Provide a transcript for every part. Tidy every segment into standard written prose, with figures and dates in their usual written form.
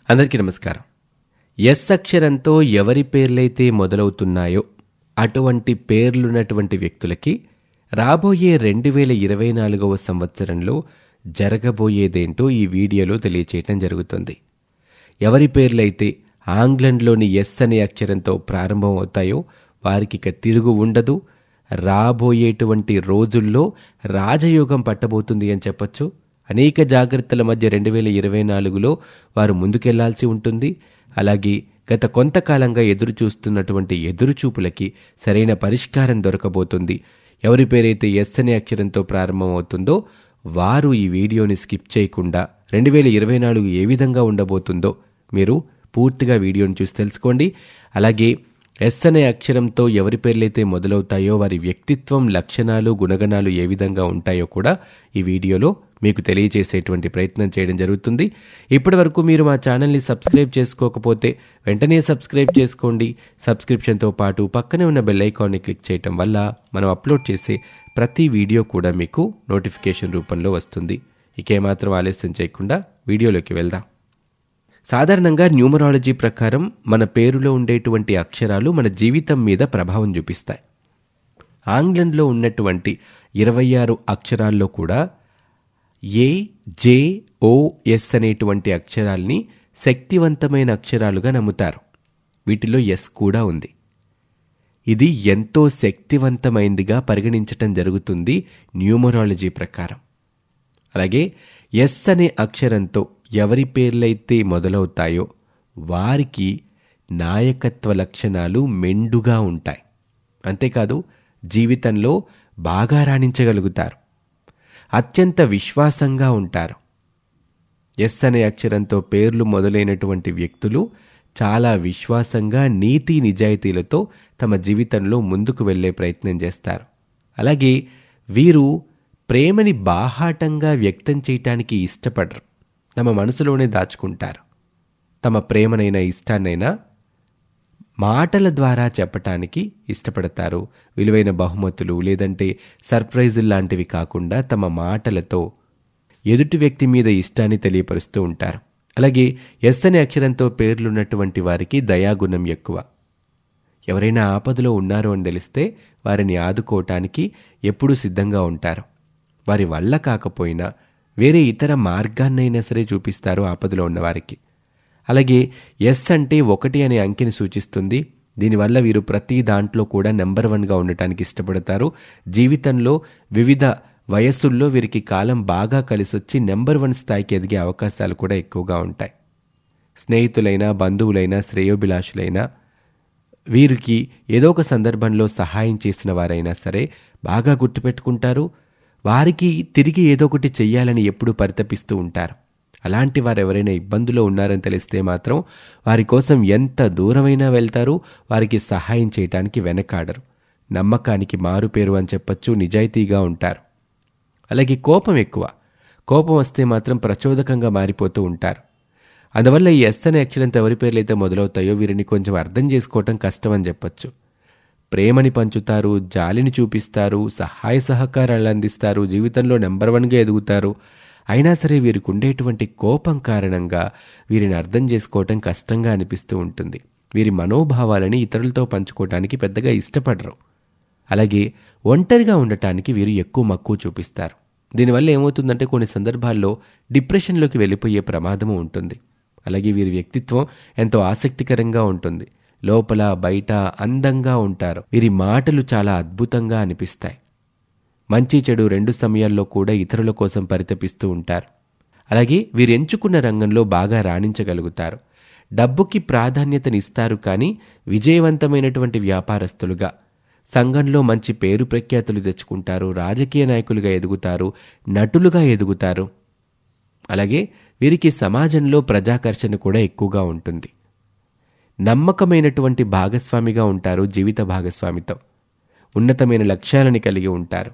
అందరికీ నమస్కారం. ఎస్ అక్షరంతో ఎవరి పేర్లైతే మొదలవుతున్నాయో అటువంటి పేర్లున్నటువంటి వ్యక్తులకి రాబోయే 2024వ సంవత్సరంలో జరగబోయేదేంటో ఈ వీడియోలో తెలియచేయటం జరుగుతుంది. ఎవరి పేర్లైతే ఆంగ్లంలోని ఎస్ అనే అక్షరంతో ప్రారంభం అవుతాయో వారికి ఇక తిరుగు ఉండదు. రాబోయేటువంటి రోజుల్లో రాజయోగం పట్టబోతుంది అని చెప్పచ్చు. అనేక జాగ్రత్తల మధ్య 2024లో వారు ముందుకెళ్లాల్సి ఉంటుంది. అలాగే గత కొంతకాలంగా ఎదురు చూస్తున్నటువంటి ఎదురుచూపులకి సరైన పరిష్కారం దొరకబోతుంది. ఎవరి పేరైతే ఎస్ అనే అక్షరంతో ప్రారంభమవుతుందో వారు ఈ వీడియోని స్కిప్ చేయకుండా 2024 ఏ విధంగా ఉండబోతుందో మీరు పూర్తిగా వీడియోని చూసి తెలుసుకోండి. అలాగే ఎస్ అనే అక్షరంతో ఎవరి పేర్లైతే మొదలవుతాయో వారి వ్యక్తిత్వం, లక్షణాలు, గుణగణాలు ఏ విధంగా ఉంటాయో కూడా ఈ వీడియోలో మీకు తెలియజేసేటువంటి ప్రయత్నం చేయడం జరుగుతుంది. ఇప్పటి వరకు మీరు మా ఛానల్ని సబ్స్క్రైబ్ చేసుకోకపోతే వెంటనే సబ్స్క్రైబ్ చేసుకోండి. సబ్స్క్రిప్షన్తో పాటు పక్కనే ఉన్న బెల్ ఐకాన్ని క్లిక్ చేయటం వల్ల మనం అప్లోడ్ చేసే ప్రతి వీడియో కూడా మీకు నోటిఫికేషన్ రూపంలో వస్తుంది. ఇకేమాత్రం ఆలస్యం చేయకుండా వీడియోలోకి వెళ్దాం. సాధారణంగా న్యూమరాలజీ ప్రకారం మన పేరులో ఉండేటువంటి అక్షరాలు మన జీవితం మీద ప్రభావం చూపిస్తాయి. ఆంగ్లంలో ఉన్నటువంటి 26 అక్షరాల్లో కూడా ఏ, జే, ఓ, ఎస్ అనేటువంటి అక్షరాల్ని శక్తివంతమైన అక్షరాలుగా నమ్ముతారు. వీటిలో ఎస్ కూడా ఉంది. ఇది ఎంతో శక్తివంతమైందిగా పరిగణించటం జరుగుతుంది న్యూమరాలజీ ప్రకారం. అలాగే ఎస్ అనే అక్షరంతో ఎవరి పేర్లైతే మొదలవుతాయో వారికి నాయకత్వ లక్షణాలు మెండుగా ఉంటాయి. అంతేకాదు జీవితంలో బాగా రాణించగలుగుతారు. అత్యంత విశ్వాసంగా ఉంటారు. ఎస్ అనే అక్షరంతో పేర్లు మొదలైనటువంటి వ్యక్తులు చాలా విశ్వాసంగా, నీతి నిజాయితీలతో తమ జీవితంలో ముందుకు వెళ్లే ప్రయత్నం చేస్తారు. అలాగే వీరు ప్రేమని బాహాటంగా వ్యక్తం చేయటానికి ఇష్టపడరు. తమ మనసులోనే దాచుకుంటారు. తమ ప్రేమనైనా ఇష్టాన్నైనా మాటల ద్వారా చెప్పటానికి ఇష్టపడతారు. విలువైన బహుమతులు లేదంటే సర్ప్రైజులు లాంటివి కాకుండా తమ మాటలతో ఎదుటి వ్యక్తి మీద ఇష్టాన్ని తెలియపరుస్తూ ఉంటారు. అలాగే ఎస్ అనే అక్షరంతో పేర్లున్నటువంటి వారికి దయాగుణం ఎక్కువ. ఎవరైనా ఆపదలో ఉన్నారు అని తెలిస్తే వారిని ఆదుకోవటానికి ఎప్పుడూ సిద్ధంగా ఉంటారు. వారి వల్ల కాకపోయినా వేరే ఇతర మార్గాన్నైనా సరే చూపిస్తారు ఆపదలో ఉన్నవారికి. అలాగే ఎస్ అంటే 1 అనే అంకెని సూచిస్తుంది. దీనివల్ల వీరు ప్రతి దాంట్లో కూడా నెంబర్ 1గా ఉండటానికి ఇష్టపడతారు. జీవితంలో వివిధ వయస్సుల్లో వీరికి కాలం బాగా కలిసొచ్చి నెంబర్ 1 స్థాయికి ఎదిగే అవకాశాలు కూడా ఎక్కువగా ఉంటాయి. స్నేహితులైనా, బంధువులైనా, శ్రేయోభిలాషులైనా వీరికి ఏదో ఒక సందర్భంలో సహాయం చేసిన వారైనా సరే బాగా గుర్తుపెట్టుకుంటారు. వారికి తిరిగి ఏదో ఒకటి చెయ్యాలని ఎప్పుడూ పరితపిస్తూ ఉంటారు. అలాంటి వారు ఎవరైనా ఇబ్బందులో ఉన్నారని తెలిస్తే మాత్రం వారి కోసం ఎంత దూరమైనా వెళ్తారు. వారికి సహాయం చేయటానికి వెనకాడరు. నమ్మకానికి మారుపేరు అని చెప్పచ్చు. నిజాయితీగా ఉంటారు. అలాగే కోపం ఎక్కువ. కోపం వస్తే మాత్రం ప్రచోదకంగా మారిపోతూ ఉంటారు. అందువల్ల ఈ ఎస్ అనే అక్షరంతో ఎవరి పేర్లైతే మొదలవుతాయో వీరిని కొంచెం అర్థం చేసుకోవటం కష్టం అని చెప్పచ్చు. ప్రేమని పంచుతారు, జాలిని చూపిస్తారు, సహాయ సహకారాలు అందిస్తారు, జీవితంలో నెంబర్ 1గా ఎదుగుతారు. అయినా సరే వీరికి ఉండేటువంటి కోపం కారణంగా వీరిని అర్థం చేసుకోవటం కష్టంగా అనిపిస్తూ ఉంటుంది. వీరి మనోభావాలని ఇతరులతో పంచుకోవటానికి పెద్దగా ఇష్టపడరు. అలాగే ఒంటరిగా ఉండటానికి వీరు ఎక్కువ మక్కువ చూపిస్తారు. దీనివల్ల ఏమవుతుందంటే కొన్ని సందర్భాల్లో డిప్రెషన్లోకి వెళ్ళిపోయే ప్రమాదము ఉంటుంది. అలాగే వీరి వ్యక్తిత్వం ఎంతో ఆసక్తికరంగా ఉంటుంది. లోపల బయట అందంగా ఉంటారు. వీరి మాటలు చాలా అద్భుతంగా అనిపిస్తాయి. మంచి చెడు 2 సమయాల్లో కూడా ఇతరుల కోసం పరితపిస్తూ ఉంటారు. అలాగే వీరు ఎంచుకున్న రంగంలో బాగా రాణించగలుగుతారు. డబ్బుకి ప్రాధాన్యతనిస్తారు, కానీ విజయవంతమైనటువంటి వ్యాపారస్తులుగా, సంఘంలో మంచి పేరు ప్రఖ్యాతులు తెచ్చుకుంటారు. రాజకీయ నాయకులుగా ఎదుగుతారు, నటులుగా ఎదుగుతారు. అలాగే వీరికి సమాజంలో ప్రజాకర్షణ కూడా ఎక్కువగా ఉంటుంది. నమ్మకమైనటువంటి భాగస్వామిగా ఉంటారు. జీవిత భాగస్వామితో ఉన్నతమైన లక్ష్యాలని కలిగి ఉంటారు.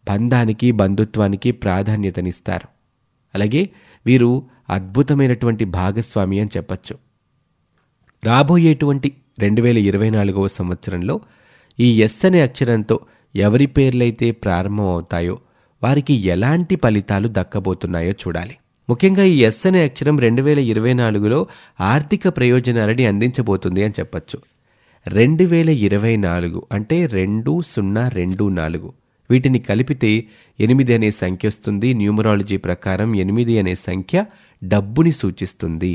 బంధానికి, బంధుత్వానికి ప్రాధాన్యతనిస్తారు. అలాగే వీరు అద్భుతమైనటువంటి భాగస్వామి అని చెప్పచ్చు. రాబోయేటువంటి 2024వ సంవత్సరంలో ఈ ఎస్ అనే అక్షరంతో ఎవరి పేర్లైతే ప్రారంభం అవుతాయో వారికి ఎలాంటి ఫలితాలు దక్కబోతున్నాయో చూడాలి. ముఖ్యంగా ఈ ఎస్ అనే అక్షరం 2024లో ఆర్థిక ప్రయోజనాలని అందించబోతుంది అని చెప్పచ్చు. 2024 అంటే 2024 వీటిని కలిపితే 8 అనే సంఖ్య వస్తుంది. న్యూమరాలజీ ప్రకారం 8 అనే సంఖ్య డబ్బుని సూచిస్తుంది.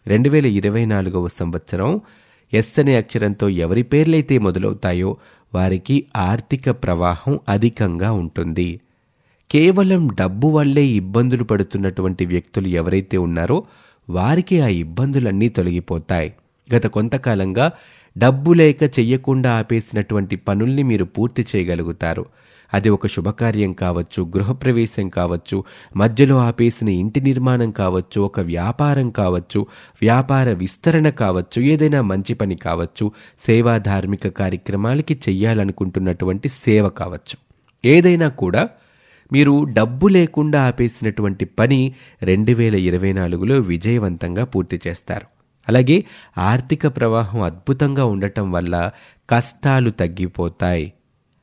2024వ సంవత్సరం ఎస్ అనే అక్షరంతో ఎవరి పేర్లైతే మొదలవుతాయో వారికి ఆర్థిక ప్రవాహం అధికంగా ఉంటుంది. కేవలం డబ్బు వల్లే ఇబ్బందులు పడుతున్నటువంటి వ్యక్తులు ఎవరైతే ఉన్నారో వారికి ఆ ఇబ్బందులన్నీ తొలగిపోతాయి. గత కొంతకాలంగా డబ్బు లేక చెయ్యకుండా ఆపేసినటువంటి పనుల్ని మీరు పూర్తి చేయగలుగుతారు. అది ఒక శుభకార్యం కావచ్చు, గృహప్రవేశం కావచ్చు, మధ్యలో ఆపేసిన ఇంటి నిర్మాణం కావచ్చు, ఒక వ్యాపారం కావచ్చు, వ్యాపార విస్తరణ కావచ్చు, ఏదైనా మంచి పని కావచ్చు, సేవా ధార్మిక కార్యక్రమాలకి చెయ్యాలనుకుంటున్నటువంటి సేవ కావచ్చు, ఏదైనా కూడా మీరు డబ్బు లేకుండా ఆపేసినటువంటి పని 2024లో విజయవంతంగా పూర్తి చేస్తారు. అలాగే ఆర్థిక ప్రవాహం అద్భుతంగా ఉండటం వల్ల కష్టాలు తగ్గిపోతాయి,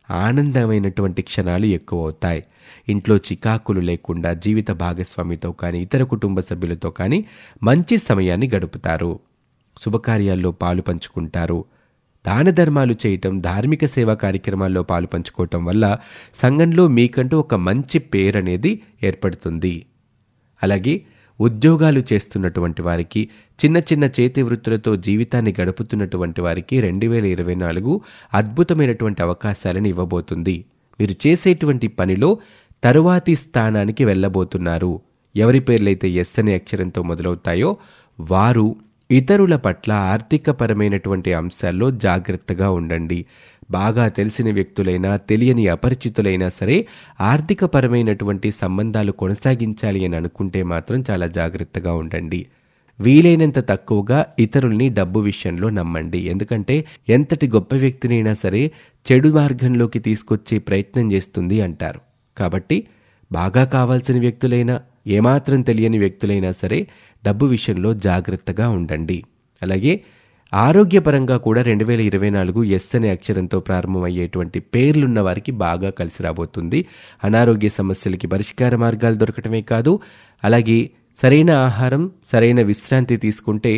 ఆనందమైనటువంటి క్షణాలు ఎక్కువ అవుతాయి. ఇంట్లో చికాకులు లేకుండా జీవిత భాగస్వామితో కానీ ఇతర కుటుంబ సభ్యులతో కానీ మంచి సమయాన్ని గడుపుతారు. శుభకార్యాల్లో పాలు పంచుకుంటారు. దాన ధర్మాలు చేయటం, ధార్మిక సేవా కార్యక్రమాల్లో పాలు పంచుకోవటం వల్ల సంఘంలో మీకంటూ ఒక మంచి పేరనేది ఏర్పడుతుంది. అలాగే ఉద్యోగాలు చేస్తున్నటువంటి వారికి, చిన్న చిన్న చేతి వృత్తులతో జీవితాన్ని గడుపుతున్నటువంటి వారికి 2024 అద్భుతమైనటువంటి అవకాశాలను ఇవ్వబోతుంది. మీరు చేసేటువంటి పనిలో తరువాతి స్థానానికి వెళ్ళబోతున్నారు. ఎవరి పేర్లైతే ఎస్ అనే అక్షరంతో మొదలవుతాయో వారు ఇతరుల పట్ల ఆర్థికపరమైనటువంటి అంశాల్లో జాగ్రత్తగా ఉండండి. బాగా తెలిసిన వ్యక్తులైనా తెలియని అపరిచితులైనా సరే ఆర్థికపరమైనటువంటి సంబంధాలు కొనసాగించాలి అని అనుకుంటే మాత్రం చాలా జాగ్రత్తగా ఉండండి. వీలైనంత తక్కువగా ఇతరుల్ని డబ్బు విషయంలో నమ్మండి. ఎందుకంటే ఎంతటి గొప్ప వ్యక్తినైనా సరే చెడు మార్గంలోకి తీసుకొచ్చే ప్రయత్నం చేస్తుంది అంటారు. కాబట్టి బాగా కావాల్సిన వ్యక్తులైనా ఏమాత్రం తెలియని వ్యక్తులైనా సరే డబ్బు విషయంలో జాగ్రత్తగా ఉండండి. అలాగే ఆరోగ్యపరంగా కూడా 2024 ఎస్ అనే అక్షరంతో ప్రారంభమయ్యేటువంటి పేర్లున్న వారికి బాగా కలిసి రాబోతుంది. అనారోగ్య సమస్యలకి పరిష్కార మార్గాలు దొరకటమే కాదు, అలాగే సరైన ఆహారం, సరైన విశ్రాంతి తీసుకుంటే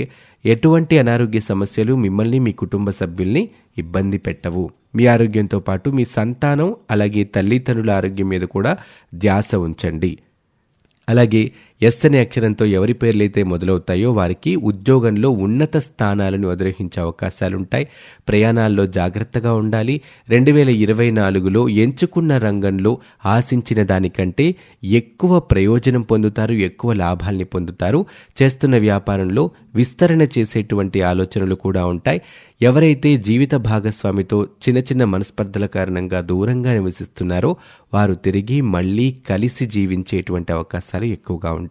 ఎటువంటి అనారోగ్య సమస్యలు మిమ్మల్ని, మీ కుటుంబ సభ్యుల్ని ఇబ్బంది పెట్టవు. మీ ఆరోగ్యంతో పాటు మీ సంతానం అలాగే తల్లిదండ్రుల ఆరోగ్యం మీద కూడా ధ్యాస ఉంచండి. అలాగే ఎస్ అనే అక్షరంతో ఎవరి పేర్లైతే మొదలవుతాయో వారికి ఉద్యోగంలో ఉన్నత స్థానాలను అధిరోహించే అవకాశాలుంటాయి. ప్రయాణాల్లో జాగ్రత్తగా ఉండాలి. 2024లో ఎంచుకున్న రంగంలో ఆశించిన దానికంటే ఎక్కువ ప్రయోజనం పొందుతారు, ఎక్కువ లాభాల్ని పొందుతారు. చేస్తున్న వ్యాపారంలో విస్తరణ చేసేటువంటి ఆలోచనలు కూడా ఉంటాయి. ఎవరైతే జీవిత భాగస్వామితో చిన్న చిన్న మనస్పర్ధల కారణంగా దూరంగా నివసిస్తున్నారో వారు తిరిగి మళ్లీ కలిసి జీవించేటువంటి అవకాశాలు ఎక్కువగా ఉంటాయి.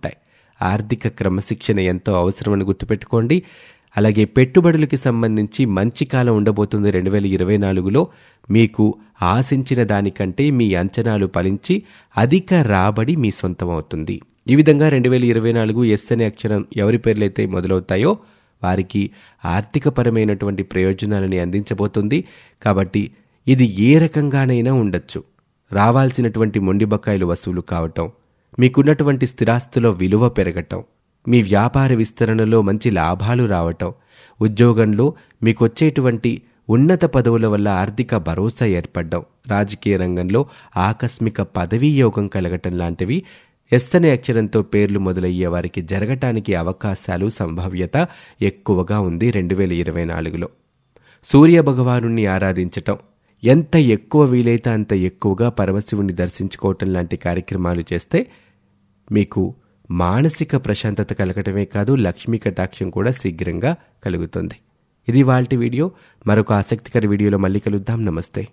ఆర్థిక క్రమశిక్షణ ఎంతో అవసరమని గుర్తుపెట్టుకోండి. అలాగే పెట్టుబడులకి సంబంధించి మంచి కాలం ఉండబోతుంది 2024లో. మీకు ఆశించిన దానికంటే మీ అంచనాలు ఫలించి అధిక రాబడి మీ సొంతం అవుతుంది. ఈ విధంగా 2024 ఎస్ అనే అక్షరం ఎవరి పేర్లైతే మొదలవుతాయో వారికి ఆర్థికపరమైనటువంటి ప్రయోజనాలని అందించబోతుంది. కాబట్టి ఇది ఏ రకంగానైనా ఉండొచ్చు. రావాల్సినటువంటి మొండి బకాయిలు వసూలు కావటం, మీకున్నటువంటి స్థిరాస్తులో విలువ పెరగటం, మీ వ్యాపార విస్తరణలో మంచి లాభాలు రావటం, ఉద్యోగంలో మీకొచ్చేటువంటి ఉన్నత పదవుల వల్ల ఆర్థిక భరోసా ఏర్పడడం, రాజకీయ రంగంలో ఆకస్మిక పదవీ యోగం కలగటం లాంటివి ఎస్ అనే అక్షరంతో పేర్లు మొదలయ్యే వారికి జరగటానికి అవకాశాలు, సంభావ్యత ఎక్కువగా ఉంది 2024లో. సూర్య భగవానుణ్ణి ఆరాధించటం, ఎంత ఎక్కువ వీలైతే అంత ఎక్కువగా పరమశివుణ్ణి దర్శించుకోవటం లాంటి కార్యక్రమాలు చేస్తే మీకు మానసిక ప్రశాంతత కలగటమే కాదు, లక్ష్మీ కటాక్షం కూడా శీఘ్రంగా కలుగుతుంది. ఇది ఇవాల్టి వీడియో. మరొక ఆసక్తికర వీడియోలో మళ్ళీ కలుద్దాం. నమస్తే.